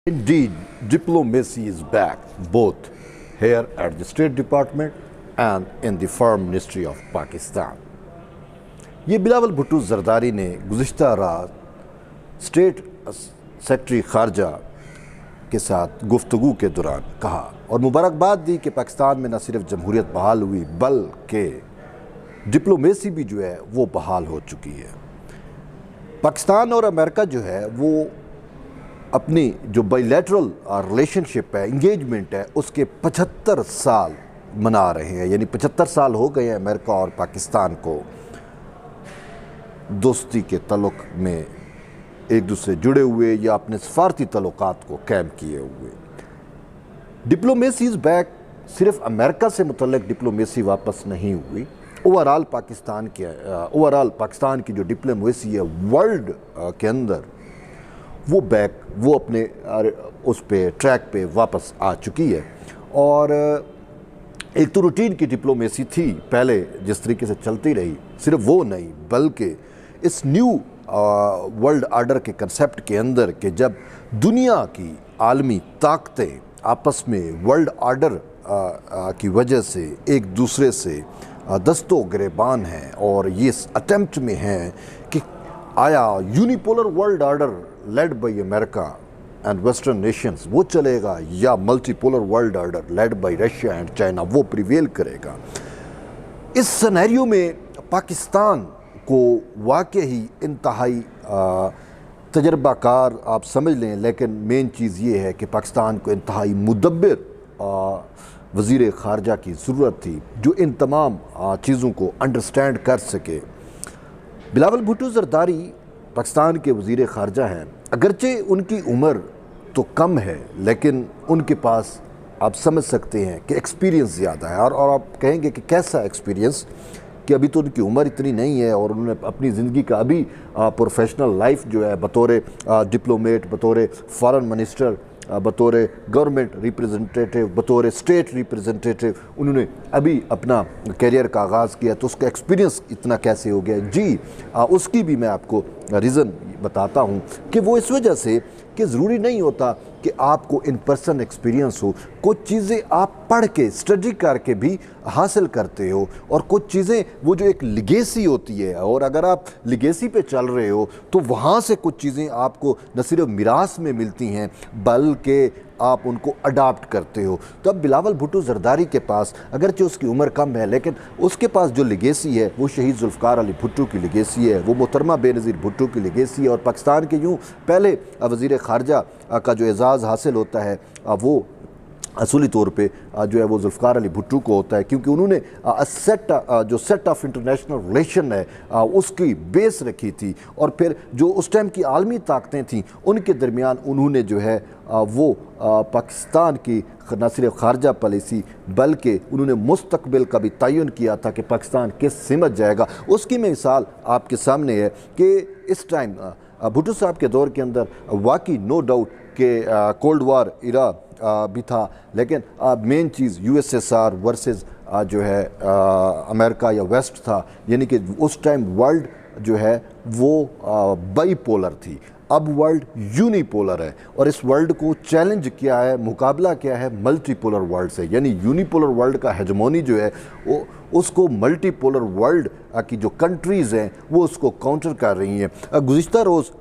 Indeed, diplomacy is back, both here at the State Department and in the Foreign Ministry of Pakistan. یہ بلاول بھٹو زرداری نے گزشتہ رات state secretary خارجہ کے ساتھ گفتگو کے دوران کہا اور مبارکباد دی کہ پاکستان میں نہ صرف جمہوریت بحال ہوئی بلکہ ڈپلومیسی بھی جو ہے وہ بحال ہو چکی ہے۔ پاکستان اور امریکہ جو ہے وہ اپنی جو بائی لیٹرل ریلیشن شپ ہے، انگیجمنٹ ہے، اس کے 75 سال منا رہے ہیں، یعنی 75 سال ہو گئے ہیں امریکہ اور پاکستان کو دوستی کے تعلق میں ایک دوسرے جڑے ہوئے یا اپنے سفارتی تعلقات کو قائم کیے ہوئے۔ ڈپلومیسی از بیک صرف امریکہ سے متعلق ڈپلومیسی واپس نہیں ہوئی، اوورآل پاکستان کی جو ڈپلومیسی ہے ورلڈ کے اندر وہ وہ اپنے اس پہ ٹریک پہ واپس آ چکی ہے۔ اور ایک تو روٹین کی ڈپلومیسی تھی پہلے جس طریقے سے چلتی رہی، صرف وہ نہیں بلکہ اس نیو ورلڈ آرڈر کے کنسیپٹ کے اندر کہ جب دنیا کی عالمی طاقتیں آپس میں ورلڈ آرڈر کی وجہ سے ایک دوسرے سے دست و گریبان ہیں اور یہ اس اٹیمپٹ میں ہیں کہ آیا unipolar world order led by America and western nations وہ چلے گا یا multi polar world order led by Russia and China وہ پریویل کرے گا۔ اس سینیریو میں پاکستان کو واقعی انتہائی تجربہ کار آپ سمجھ لیں، لیکن مین چیز یہ ہے کہ پاکستان کو انتہائی مدبر وزیر خارجہ کی ضرورت تھی جو ان تمام چیزوں کو انڈرسٹینڈ کر سکے۔ بلاول بھٹو زرداری پاکستان کے وزیر خارجہ ہیں، اگرچہ ان کی عمر تو کم ہے لیکن ان کے پاس آپ سمجھ سکتے ہیں کہ ایکسپیرینس زیادہ ہے، اور آپ کہیں گے کہ کیسا ایکسپیرینس، کہ ابھی تو ان کی عمر اتنی نہیں ہے اور انہوں نے اپنی زندگی کا ابھی پروفیشنل لائف جو ہے بطور ڈپلومیٹ، بطور فارن منسٹر، بطور گورنمنٹ ریپریزنٹیٹیو، بطور اسٹیٹ ریپریزنٹیٹیو انہوں نے ابھی اپنا کیریئر کا آغاز کیا، تو اس کا ایکسپیرینس اتنا کیسے ہو گیا؟ جی اس کی بھی میں آپ کو ریزن بتاتا ہوں کہ وہ اس وجہ سے کہ ضروری نہیں ہوتا کہ آپ کو ان پرسن ایکسپیرینس ہو، کچھ چیزیں آپ پڑھ کے اسٹڈی کر کے بھی حاصل کرتے ہو، اور کچھ چیزیں وہ جو ایک لیگیسی ہوتی ہے، اور اگر آپ لیگیسی پہ چل رہے ہو تو وہاں سے کچھ چیزیں آپ کو نہ صرف میراث میں ملتی ہیں بلکہ آپ ان کو اڈاپٹ کرتے ہو۔ تو اب بلاول بھٹو زرداری کے پاس اگرچہ اس کی عمر کم ہے لیکن اس کے پاس جو لیگیسی ہے وہ شہید ذوالفقار علی بھٹو کی لیگیسی ہے، وہ محترمہ بے نظیر بھٹو کی لیگیسی ہے، اور پاکستان کے یوں پہلے وزیر خارجہ کا جو اعزاز حاصل ہوتا ہے وہ اصولی طور پہ جو ہے وہ ذوالفقار علی بھٹو کو ہوتا ہے، کیونکہ انہوں نے جو سیٹ آف انٹرنیشنل ریلیشن ہے اس کی بیس رکھی تھی، اور پھر جو اس ٹائم کی عالمی طاقتیں تھیں ان کے درمیان انہوں نے جو ہے وہ پاکستان کی نہ صرف خارجہ پالیسی بلکہ انہوں نے مستقبل کا بھی تعین کیا تھا کہ پاکستان کس سمت جائے گا۔ اس کی مثال آپ کے سامنے ہے کہ اس ٹائم بھٹو صاحب کے دور کے اندر واقعی نو ڈاؤٹ کہ کولڈ وار ایرا بھی تھا، لیکن مین چیز U S S R versus جو ہے امریکہ یا ویسٹ تھا، یعنی کہ اس ٹائم ورلڈ جو ہے وہ بائی پولر تھی، اب ورلڈ یونی پولر ہے، اور اس ورلڈ کو چیلنج کیا ہے، مقابلہ کیا ہے ملٹی پولر ورلڈ سے، یعنی یونی پولر ورلڈ کا ہیجمونی جو ہے اس کو ملٹی پولر ورلڈ کی جو کنٹریز ہیں وہ اس کو کاؤنٹر کر رہی ہیں۔ گزشتہ روز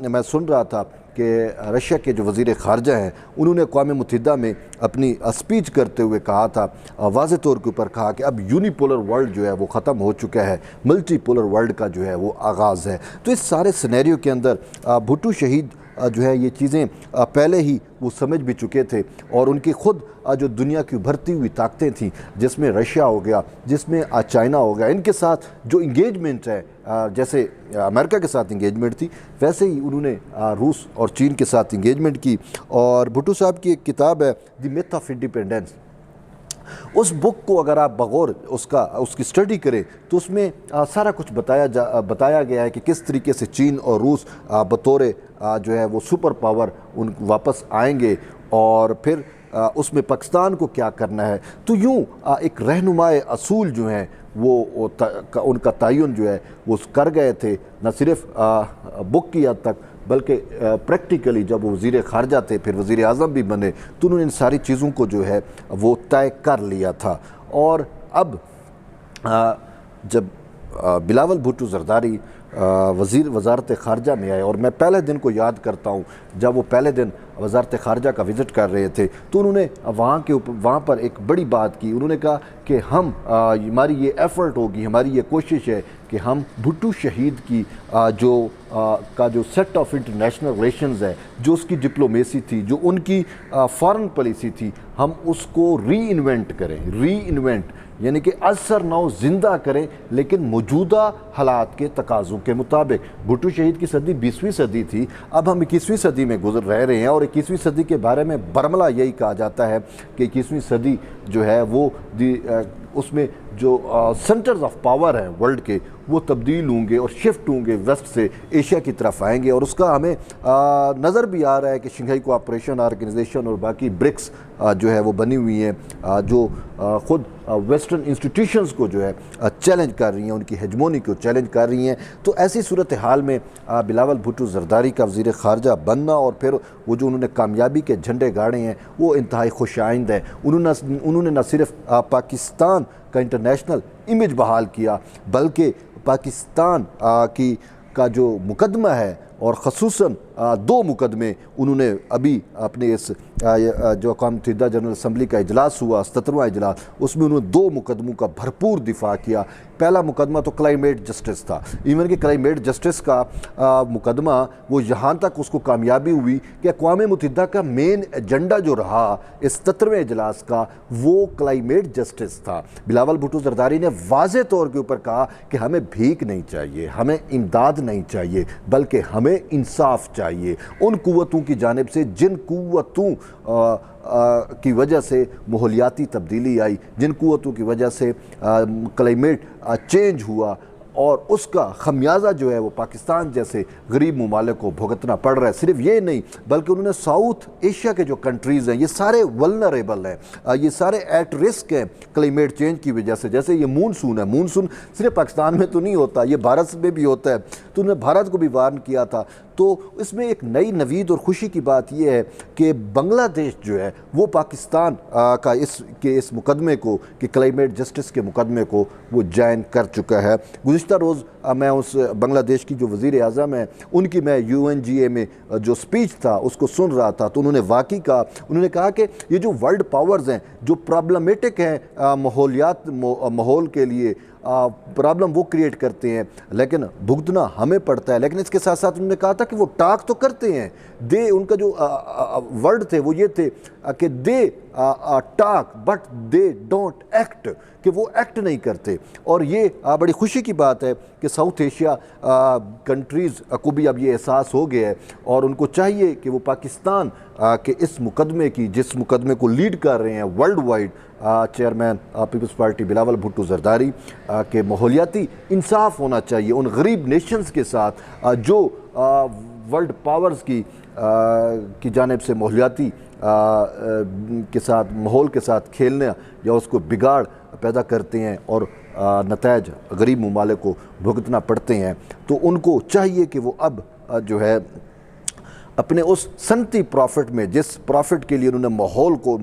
میں سن رہا تھا کہ رشیا کے جو وزیر خارجہ ہیں انہوں نے اقوام متحدہ میں اپنی اسپیچ کرتے ہوئے کہا تھا، واضح طور کے اوپر کہا کہ اب یونی پولر ورلڈ جو ہے وہ ختم ہو چکا ہے، ملٹی پولر ورلڈ کا جو ہے وہ آغاز ہے۔ تو اس سارے سینیریو کے اندر بھٹو شہید جو ہے یہ چیزیں پہلے ہی وہ سمجھ بھی چکے تھے، اور ان کی خود جو دنیا کی ابھرتی ہوئی طاقتیں تھیں جس میں رشیا ہو گیا، جس میں چائنا ہو گیا، ان کے ساتھ جو انگیجمنٹ ہے جیسے امریکہ کے ساتھ انگیجمنٹ تھی ویسے ہی انہوں نے روس اور چین کے ساتھ انگیجمنٹ کی۔ اور بھٹو صاحب کی ایک کتاب ہے دی میتھ آف انڈیپینڈنس، اس بک کو اگر آپ بغور اس کی اسٹڈی کریں تو اس میں سارا کچھ بتایا گیا ہے کہ کس طریقے سے چین اور روس بطور جو ہے وہ سپر پاور واپس آئیں گے، اور پھر اس میں پاکستان کو کیا کرنا ہے۔ تو یوں ایک رہنمائے اصول جو ہیں وہ ان کا تعین جو ہے وہ کر گئے تھے، نہ صرف بک کی حد تک بلکہ پریکٹیکلی جب وہ وزیر خارجہ تھے پھر وزیر اعظم بھی بنے تو انہوں نے ان ساری چیزوں کو جو ہے وہ طے کر لیا تھا۔ اور اب جب بلاول بھٹو زرداری وزارت خارجہ میں آئے، اور میں پہلے دن کو یاد کرتا ہوں جب وہ پہلے دن وزارت خارجہ کا وزٹ کر رہے تھے تو انہوں نے وہاں پر ایک بڑی بات کی۔ انہوں نے کہا کہ ہماری یہ ایفرٹ ہوگی، ہماری یہ کوشش ہے کہ ہم بھٹو شہید کی جو سیٹ آف انٹرنیشنل ریلیشنز ہے، جو اس کی ڈپلومیسی تھی، جو ان کی فارن پالیسی تھی، ہم اس کو ری انوینٹ کریں، یعنی کہ اثر نو زندہ کریں لیکن موجودہ حالات کے تقاضوں کے مطابق۔ بھٹو شہید کی صدی 20ویں صدی تھی، اب ہم 21ویں صدی میں گزر رہے ہیں، اور 21ویں صدی کے بارے میں برملا یہی کہا جاتا ہے کہ 21ویں صدی جو ہے وہ اس میں جو سینٹرز آف پاور ہیں ورلڈ کے وہ تبدیل ہوں گے اور شفٹ ہوں گے، ویسٹ سے ایشیا کی طرف آئیں گے، اور اس کا ہمیں نظر بھی آ رہا ہے کہ شنگھائی کوآپریشن آرگنائزیشن اور باقی برکس جو ہے وہ بنی ہوئی ہیں، جو خود ویسٹرن انسٹیٹیوشنز کو جو ہے چیلنج کر رہی ہیں، ان کی ہیجمونی کو چیلنج کر رہی ہیں۔ تو ایسی صورتحال میں بلاول بھٹو زرداری کا وزیر خارجہ بننا اور پھر وہ جو انہوں نے کامیابی کے جھنڈے گاڑے ہیں وہ انتہائی خوش آئند ہے۔ انہوں نے نہ صرف پاکستان کا انٹرنیشنل امیج بحال کیا بلکہ پاکستان کا جو مقدمہ ہے، اور خصوصاً 2 مقدمے انہوں نے ابھی اپنے اس جو اقوام متحدہ جنرل اسمبلی کا اجلاس ہوا 77واں اجلاس، اس میں انہوں نے 2 مقدموں کا بھرپور دفاع کیا۔ پہلا مقدمہ تو کلائمیٹ جسٹس تھا، ایون کہ کلائمیٹ جسٹس کا مقدمہ وہ یہاں تک اس کو کامیابی ہوئی کہ اقوام متحدہ کا مین ایجنڈا جو رہا اس 77ویں اجلاس کا وہ کلائمیٹ جسٹس تھا۔ بلاول بھٹو زرداری نے واضح طور کے اوپر کہا کہ ہمیں بھیک نہیں چاہیے، ہمیں امداد نہیں چاہیے، بلکہ ہمیں انصاف چاہیے ان قوتوں کی جانب سے جن قوتوں کی وجہ سے ماحولیاتی تبدیلی آئی، جن قوتوں کی وجہ سے کلائمیٹ چینج ہوا، اور اس کا خمیازہ جو ہے وہ پاکستان جیسے غریب ممالک کو بھگتنا پڑ رہا ہے۔ صرف یہ نہیں بلکہ انہوں نے ساؤتھ ایشیا کے جو کنٹریز ہیں یہ سارے ولنریبل ہیں، یہ سارے ایٹ رسک ہیں کلائمیٹ چینج کی وجہ سے۔ جیسے یہ مونسون ہے، مونسون صرف پاکستان میں تو نہیں ہوتا، یہ بھارت میں بھی ہوتا ہے، تو انہوں نے بھارت کو بھی وارن کیا تھا۔ تو اس میں ایک نئی نوید اور خوشی کی بات یہ ہے کہ بنگلہ دیش جو ہے وہ پاکستان کا اس مقدمے کو کہ کلائمیٹ جسٹس کے مقدمے کو وہ جوائن کر چکا ہے۔ گزشتہ روز میں اس بنگلہ دیش کی جو وزیر اعظم ہیں ان کی میں UNGA میں جو سپیچ تھا اس کو سن رہا تھا، تو انہوں نے واقعی کہا، انہوں نے کہا کہ یہ جو ورلڈ پاورز ہیں جو پرابلمیٹک ہیں ماحول کے لیے پرابلم وہ کریٹ کرتے ہیں لیکن بھگتنا ہمیں پڑتا ہے، لیکن اس کے ساتھ ساتھ انہوں نے کہا تھا کہ وہ ٹاک تو کرتے ہیں، ان کا جو ورڈ تھے وہ یہ تھے کہ they talk but they don't act, کہ وہ ایکٹ نہیں کرتے۔ اور یہ بڑی خوشی کی بات ہے کہ ساؤتھ ایشیا کنٹریز کو بھی اب یہ احساس ہو گیا ہے، اور ان کو چاہیے کہ وہ پاکستان کے اس مقدمے کی جس مقدمے کو لیڈ کر رہے ہیں world wide chairman Peoples Party Bilawal Bhutto Zardari کہ ماحولیاتی انصاف ہونا چاہیے ان غریب نیشنز کے ساتھ جو ورلڈ پاورز کی جانب سے ماحولیاتی کے ساتھ ماحول کے ساتھ کھیلنے یا اس کو بگاڑ پیدا کرتے ہیں اور نتائج غریب ممالک کو بھگتنا پڑتے ہیں۔ تو ان کو چاہیے کہ وہ اب جو ہے اپنے اس صنعتی پروفٹ میں جس پروفٹ کے لیے انہوں نے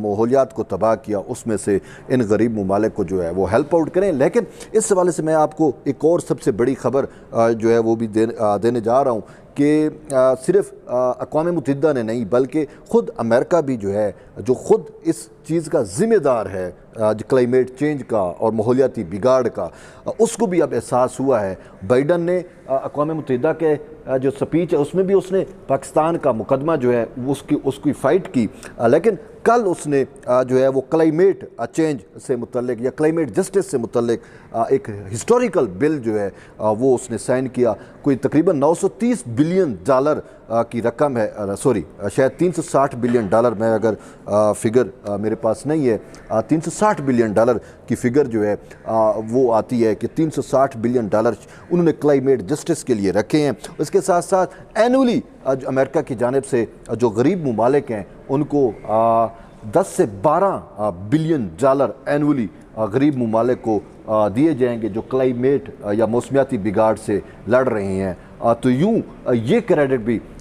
ماحولیات کو تباہ کیا اس میں سے ان غریب ممالک کو جو ہے وہ ہیلپ آؤٹ کریں۔ لیکن اس حوالے سے میں آپ کو ایک اور سب سے بڑی خبر جو ہے وہ بھی دینے جا رہا ہوں کہ صرف اقوام متحدہ نے نہیں بلکہ خود امریکہ بھی جو ہے جو خود اس چیز کا ذمہ دار ہے کلائمیٹ چینج کا اور ماحولیاتی بگاڑ کا، اس کو بھی اب احساس ہوا ہے۔ بائیڈن نے اقوام متحدہ کے جو سپیچ ہے اس میں بھی اس نے پاکستان کا مقدمہ جو ہے اس کی فائٹ کی، لیکن کل اس نے جو ہے وہ کلائمیٹ چینج سے متعلق یا کلائمیٹ جسٹس سے متعلق ایک ہسٹوریکل بل جو ہے وہ اس نے سائن کیا۔ کوئی تقریباً $930 بلین کی رقم ہے، شاید $360 بلین، میں اگر فگر میرے پاس نہیں ہے، $360 بلین کی فگر جو ہے وہ آتی ہے کہ $360 بلین انہوں نے کلائمیٹ جسٹس کے لیے رکھے ہیں۔ اس کے ساتھ ساتھ اینولی امریکہ کی جانب سے جو غریب ممالک ہیں ان کو 10 سے 12 بلین اینولی غریب ممالک کو دیے جائیں گے جو کلائمیٹ یا موسمیاتی بگاڑ سے لڑ رہے ہیں۔ تو یوں یہ کریڈٹ بھی